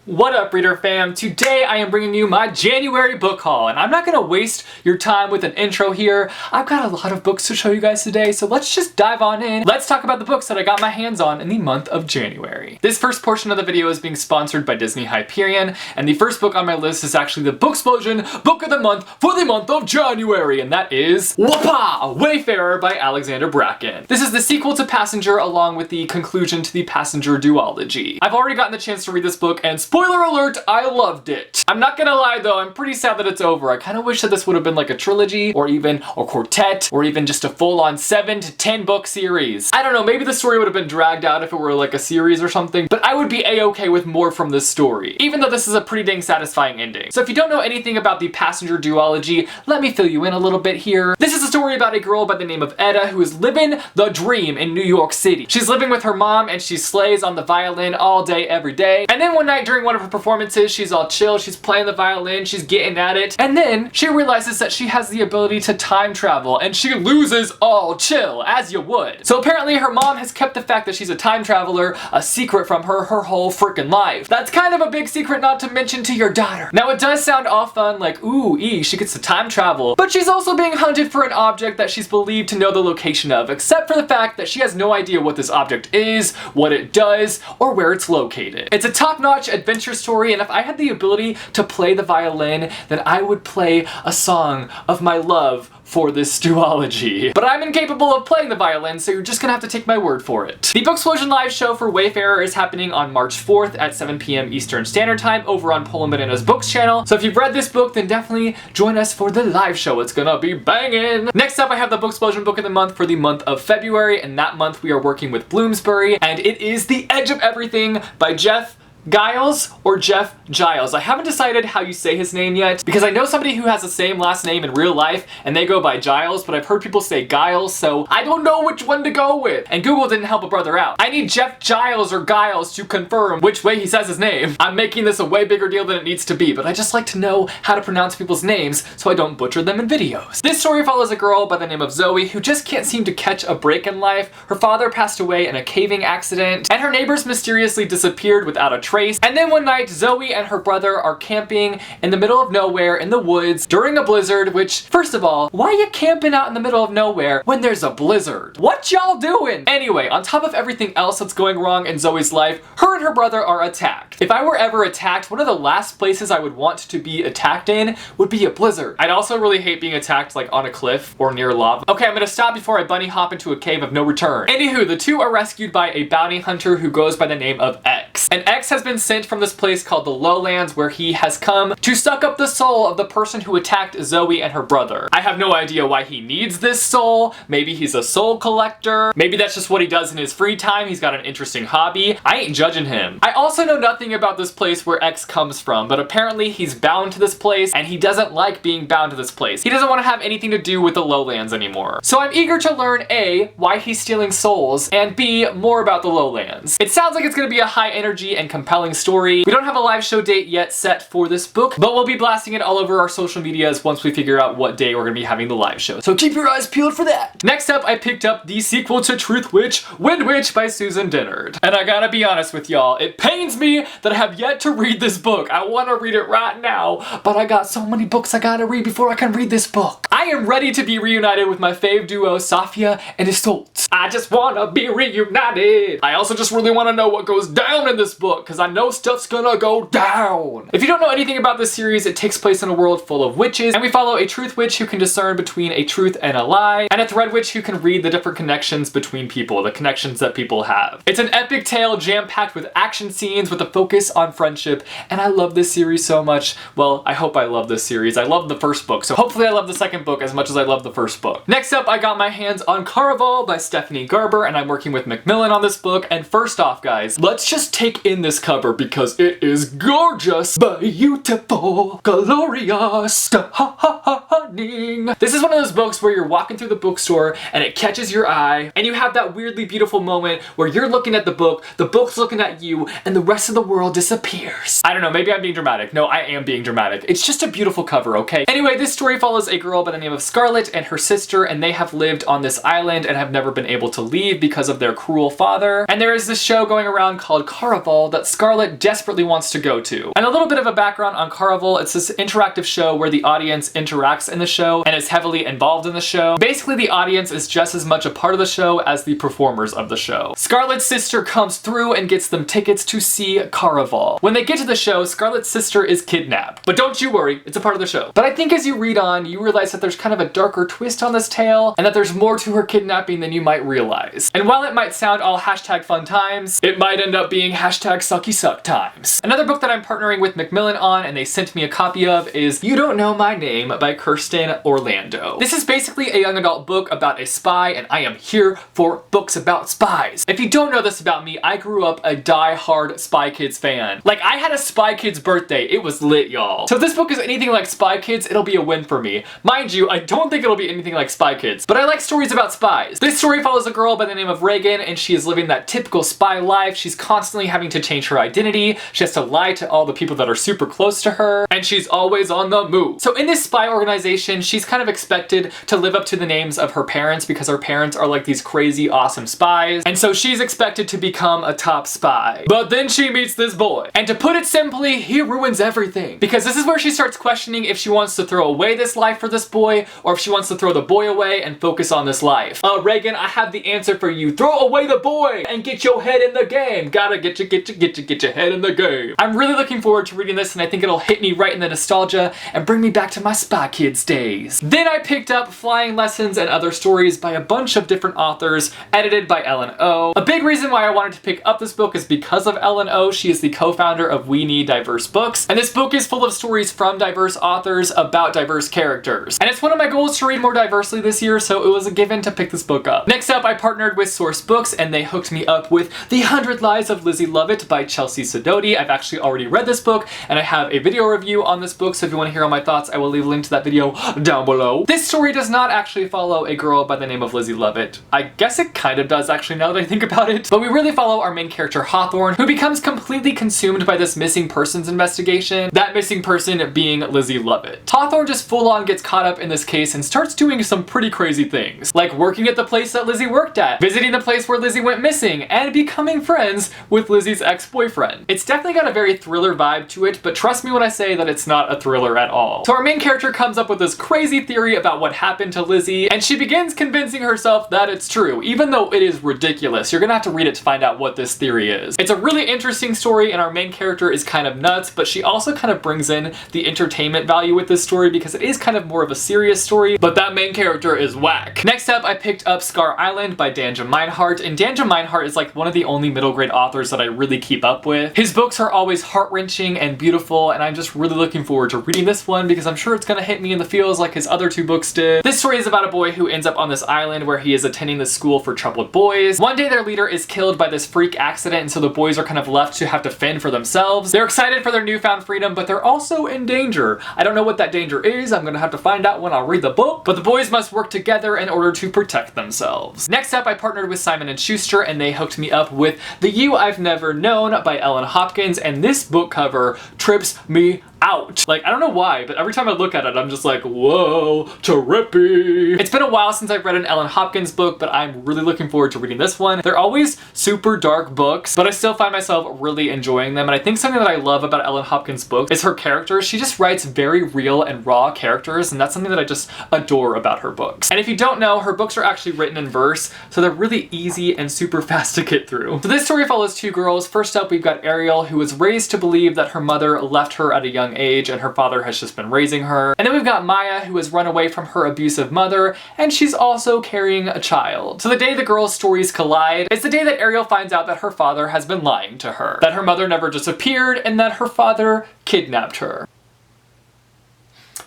What up, reader fam? Today I am bringing you my January book haul, and I'm not gonna waste your time with an intro here. I've got a lot of books to show you guys today, so let's just dive on in. Let's talk about the books that I got my hands on in the month of January. This first portion of the video is being sponsored by Disney Hyperion, and the first book on my list is actually the Booksplosion Book of the Month for the month of January, and that is Whoopah! Wayfarer by Alexander Bracken. This is the sequel to Passenger along with the conclusion to the Passenger duology. I've already gotten the chance to read this book, and spoiler alert, I loved it. I'm not gonna lie though, I'm pretty sad that it's over. I kind of wish that this would have been like a trilogy, or even a quartet, or even just a full-on 7 to 10 book series. I don't know, maybe the story would have been dragged out if it were like a series or something, but I would be a-okay with more from this story, even though this is a pretty dang satisfying ending. So if you don't know anything about the Passenger duology, let me fill you in a little bit here. This is a story about a girl by the name of Edda who is living the dream in New York City. She's living with her mom and she slays on the violin all day, every day. And then one night during one of her performances, she's all chill, she's playing the violin, she's getting at it, and then she realizes that she has the ability to time travel, and she loses all chill, as you would. So apparently her mom has kept the fact that she's a time traveler a secret from her whole freaking life. That's kind of a big secret not to mention to your daughter. Now it does sound all fun, like ooh, she gets to time travel, but she's also being hunted for an object that she's believed to know the location of, except for the fact that she has no idea what this object is, what it does, or where it's located. It's a top-notch adventure story, and if I had the ability to play the violin, then I would play a song of my love for this duology. But I'm incapable of playing the violin, so you're just gonna have to take my word for it. The Booksplosion live show for Wayfarer is happening on March 4th at 7 p.m. Eastern Standard Time over on Poland Bananas Books channel. So if you've read this book, then definitely join us for the live show. It's gonna be banging. Next up, I have the Booksplosion Book of the Month for the month of February, and that month we are working with Bloomsbury, and it is The Edge of Everything by Jeff Giles or Jeff Giles. I haven't decided how you say his name yet, because I know somebody who has the same last name in real life and they go by Giles, but I've heard people say Giles, so I don't know which one to go with. And Google didn't help a brother out. I need Jeff Giles or Giles to confirm which way he says his name. I'm making this a way bigger deal than it needs to be, but I just like to know how to pronounce people's names so I don't butcher them in videos. This story follows a girl by the name of Zoe who just can't seem to catch a break in life. Her father passed away in a caving accident, and her neighbors mysteriously disappeared without a trace. And then one night, Zoe and her brother are camping in the middle of nowhere in the woods during a blizzard, which, first of all, why are you camping out in the middle of nowhere when there's a blizzard? What y'all doing? Anyway, on top of everything else that's going wrong in Zoe's life, her and her brother are attacked. If I were ever attacked, one of the last places I would want to be attacked in would be a blizzard. I'd also really hate being attacked like on a cliff or near lava. Okay, I'm gonna stop before I bunny hop into a cave of no return. Anywho, the two are rescued by a bounty hunter who goes by the name of X. And X has been sent from this place called the Lowlands, where he has come to suck up the soul of the person who attacked Zoe and her brother. I have no idea why he needs this soul. Maybe he's a soul collector. Maybe that's just what he does in his free time. He's got an interesting hobby. I ain't judging him. I also know nothing about this place where X comes from, but apparently he's bound to this place and he doesn't like being bound to this place. He doesn't want to have anything to do with the Lowlands anymore. So I'm eager to learn A, why he's stealing souls, and B, more about the Lowlands. It sounds like it's gonna be a high energy and compelling story. We don't have a live show date yet set for this book, but we'll be blasting it all over our social medias once we figure out what day we're gonna be having the live show. So keep your eyes peeled for that. Next up, I picked up the sequel to Truth Witch, Wind Witch by Susan Dennard. And I gotta be honest with y'all, it pains me that I have yet to read this book. I wanna read it right now, but I got so many books I gotta read before I can read this book. I am ready to be reunited with my fave duo, Safia and Isolde. I just wanna be reunited. I also just really wanna know what goes down in this book, because I know stuff's gonna go down. If you don't know anything about this series, it takes place in a world full of witches, and we follow a truth witch who can discern between a truth and a lie, and a thread witch who can read the different connections between people, the connections that people have. It's an epic tale jam-packed with action scenes with a focus on friendship, and I love this series so much. Well, I hope I love this series. I love the first book, so hopefully I love the second book as much as I love the first book. Next up, I got my hands on Caravelle by Stephanie Garber, and I'm working with Macmillan on this book, and first off, guys, let's just take in this cover because it is gorgeous, beautiful, glorious, stunning. This is one of those books where you're walking through the bookstore and it catches your eye, and you have that weirdly beautiful moment where you're looking at the book's looking at you, and the rest of the world world disappears. I don't know, maybe I'm being dramatic. No, I am being dramatic. It's just a beautiful cover, okay? Anyway, this story follows a girl by the name of Scarlett and her sister, and they have lived on this island and have never been able to leave because of their cruel father. And there is this show going around called Caravelle that Scarlett desperately wants to go to. And a little bit of a background on Caravelle, it's this interactive show where the audience interacts in the show and is heavily involved in the show. Basically, the audience is just as much a part of the show as the performers of the show. Scarlett's sister comes through and gets them tickets to see Caravelle. When they get to the show, Scarlett's sister is kidnapped. But don't you worry, it's a part of the show. But I think as you read on, you realize that there's kind of a darker twist on this tale and that there's more to her kidnapping than you might realize. And while it might sound all hashtag fun times, it might end up being hashtag sucky suck times. Another book that I'm partnering with Macmillan on and they sent me a copy of is You Don't Know My Name by Kirsten Orlando. This is basically a young adult book about a spy, and I am here for books about spies. If you don't know this about me, I grew up a die-hard Spy Kids fan. Like, I had a Spy Kids birthday. It was lit, y'all. So if this book is anything like Spy Kids, it'll be a win for me. Mind you, I don't think it'll be anything like Spy Kids, but I like stories about spies. This story follows a girl by the name of Reagan, and she is living that typical spy life. She's constantly having to change her identity. She has to lie to all the people that are super close to her, and she's always on the move. So in this spy organization, she's kind of expected to live up to the names of her parents because her parents are like these crazy awesome spies, and so she's expected to become a top spy. But then she meets this boy, and to put it simply, he ruins everything, because this is where she starts questioning if she wants to throw away this life for this boy or if she wants to throw the boy away and focus on this life. Reagan, I have the answer for you. Throw away the boy and get your head in the game. Gotta get your head in the game. I'm really looking forward to reading this, and I think it'll hit me right in the nostalgia and bring me back to my Spy Kids days. Then I picked up Flying Lessons and Other Stories by a bunch of different authors, edited by Ellen O. A big reason why I wanted to pick up this book is because of Ellen O. She is the co-founder of We Need Diverse Books, and this book is full of stories from diverse authors about diverse characters. And it's one of my goals to read more diversely this year, so it was a given to pick this book up. Next up, I partnered with Source Books, and they hooked me up with The 100 Lies of Lizzy Lovett by Chelsea Sidoti. I've actually already read this book, and I have a video review on this book, so if you want to hear all my thoughts, I will leave a link to that video down below. This story does not actually follow a girl by the name of Lizzy Lovett. I guess it kind of does actually now that I think about it, but we really follow our main character Hawthorne, who becomes completely consumed by this missing persons investigation, that missing person being Lizzy Lovett. Hawthorne just full on gets caught up in this case and starts doing some pretty crazy things, like working at the place that Lizzy worked at, visiting the place where Lizzy went missing, and becoming friends with Lizzy's ex-boyfriend. It's definitely got a very thriller vibe to it, but trust me when I say that it's not a thriller at all. So our main character comes up with this crazy theory about what happened to Lizzy, and she begins convincing herself that it's true, even though it is ridiculous. You're gonna have to read it to find out what this theory is. It's a really interesting story, and our main character is kind of nuts, but she also kind of brings in the entertainment value with this story because it is kind of more of a serious story, but that main character is whack. Next up, I picked up Scar Island by Danja Meinhardt, and Danja Meinhardt is like one of the only middle grade authors that I really keep up with. His books are always heart-wrenching and beautiful, and I'm just really looking forward to reading this one because I'm sure it's gonna hit me in the feels like his other two books did. This story is about a boy who ends up on this island where he is attending the school for troubled boys. One day their leader is killed by this freak accident, and so the boys are kind of left to have to fend for themselves. They're excited for their newfound freedom, but they're also in danger. I don't know what that danger is. I'm gonna have to find out when I read the book, but the boys must work together in order to protect themselves. Next up, I partnered with Simon & Schuster, and they hooked me up with The You I've Never Known by Ellen Hopkins, and this book cover trips me out. Like, I don't know why, but every time I look at it, I'm just like, whoa, trippy. It's been a while since I've read an Ellen Hopkins book, but I'm really looking forward to reading this one. They're always super dark books, but I still find myself really enjoying them, and I think something that I love about Ellen Hopkins' books is her characters. She just writes very real and raw characters, and that's something that I just adore about her books. And if you don't know, her books are actually written in verse, so they're really easy and super fast to get through. So this story follows two girls. First up, we've got Ariel, who was raised to believe that her mother left her at a young age and her father has just been raising her. And then we've got Maya, who has run away from her abusive mother, and she's also carrying a child. So the day the girls' stories collide is the day that Ariel finds out that her father has been lying to her, that her mother never disappeared, and that her father kidnapped her.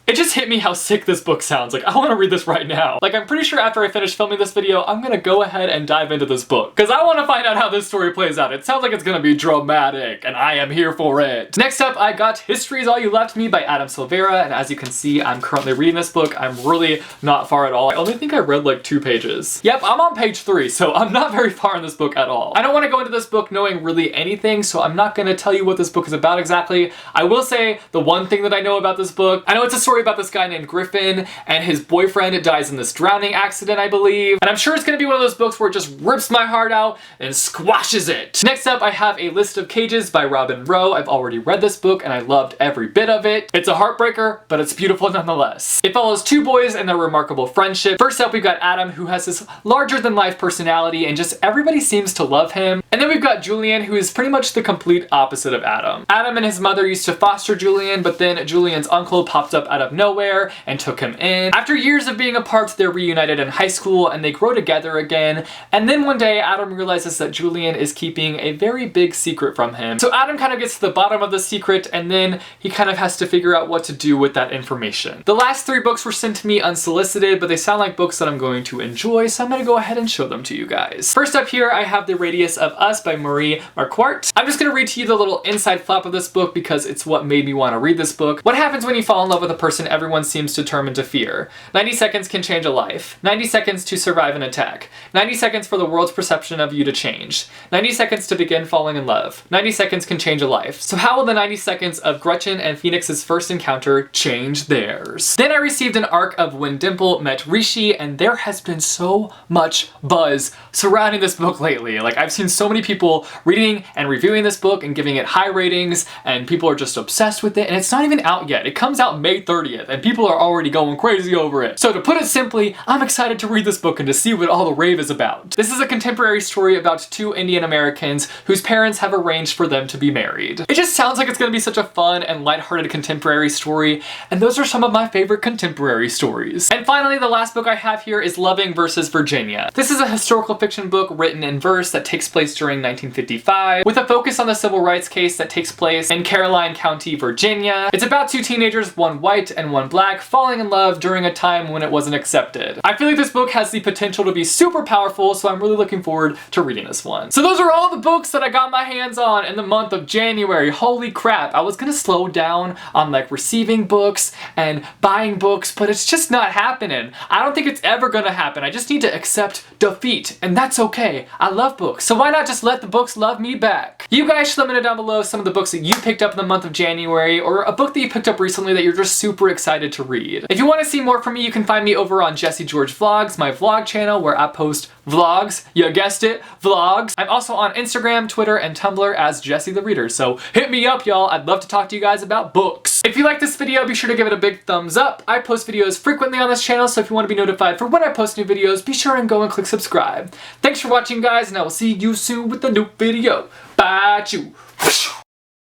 It It just hit me how sick this book sounds. Like, I want to read this right now. Like, I'm pretty sure after I finish filming this video, I'm gonna go ahead and dive into this book, because I want to find out how this story plays out. It sounds like it's gonna be dramatic, and I am here for it. Next up, I got History Is All You Left Me by Adam Silvera, and as you can see, I'm currently reading this book. I'm really not far at all. I only think I read like 2 pages. Yep, I'm on page 3, so I'm not very far in this book at all. I don't want to go into this book knowing really anything, so I'm not gonna tell you what this book is about exactly. I will say the one thing that I know about this book, I know it's a story about this guy named Griffin, and his boyfriend dies in this drowning accident, I believe. And I'm sure it's gonna be one of those books where it just rips my heart out and squashes it. Next up, I have A List of Cages by Robin Rowe. I've already read this book and I loved every bit of it. It's a heartbreaker, but it's beautiful nonetheless. It follows 2 boys and their remarkable friendship. First up, we've got Adam, who has this larger-than-life personality and just everybody seems to love him. And then we've got Julian, who is pretty much the complete opposite of Adam. Adam and his mother used to foster Julian, but then Julian's uncle popped up out of nowhere and took him in. After years of being apart, they're reunited in high school and they grow together again. And then one day, Adam realizes that Julian is keeping a very big secret from him. So Adam kind of gets to the bottom of the secret, and then he kind of has to figure out what to do with that information. The last 3 books were sent to me unsolicited, but they sound like books that I'm going to enjoy, so I'm gonna go ahead and show them to you guys. First up here, I have The Radius of Us by Marie Marquardt. I'm just gonna read to you the little inside flap of this book because it's what made me want to read this book. What happens when you fall in love with a person everyone seems determined to fear? 90 seconds can change a life. 90 seconds to survive an attack. 90 seconds for the world's perception of you to change. 90 seconds to begin falling in love. 90 seconds can change a life. So how will the 90 seconds of Gretchen and Phoenix's first encounter change theirs? Then I received an arc of when Dimple met Rishi, and there has been so much buzz surrounding this book lately. Like, I've seen so many people reading and reviewing this book and giving it high ratings, and people are just obsessed with it, and it's not even out yet. It comes out May 30th, and people are already going crazy over it. So to put it simply, I'm excited to read this book and to see what all the rave is about. This is a contemporary story about 2 Indian Americans whose parents have arranged for them to be married. It just sounds like it's gonna be such a fun and lighthearted contemporary story, and those are some of my favorite contemporary stories. And finally, the last book I have here is Loving vs. Virginia. This is a historical fiction book written in verse that takes place during 1955, with a focus on the civil rights case that takes place in Caroline County, Virginia. It's about 2 teenagers, one white and one black, falling in love during a time when it wasn't accepted. I feel like this book has the potential to be super powerful, so I'm really looking forward to reading this one. So those are all the books that I got my hands on in the month of January. Holy crap, I was gonna slow down on like receiving books and buying books, but it's just not happening. I don't think it's ever gonna happen. I just need to accept defeat, and that's okay. I love books, so why not just let the books love me back? You guys should let me know down below some of the books that you picked up in the month of January, or a book that you picked up recently that you're just super excited to read. If you want to see more from me, you can find me over on Jesse George Vlogs, my vlog channel where I post vlogs. You guessed it, vlogs. I'm also on Instagram, Twitter, and Tumblr as Jesse the Reader, so hit me up, y'all. I'd love to talk to you guys about books. If you like this video, be sure to give it a big thumbs up. I post videos frequently on this channel, so if you want to be notified for when I post new videos, be sure and go and click subscribe. Thanks for watching, guys, and I will see you soon with a new video. Bye, chew.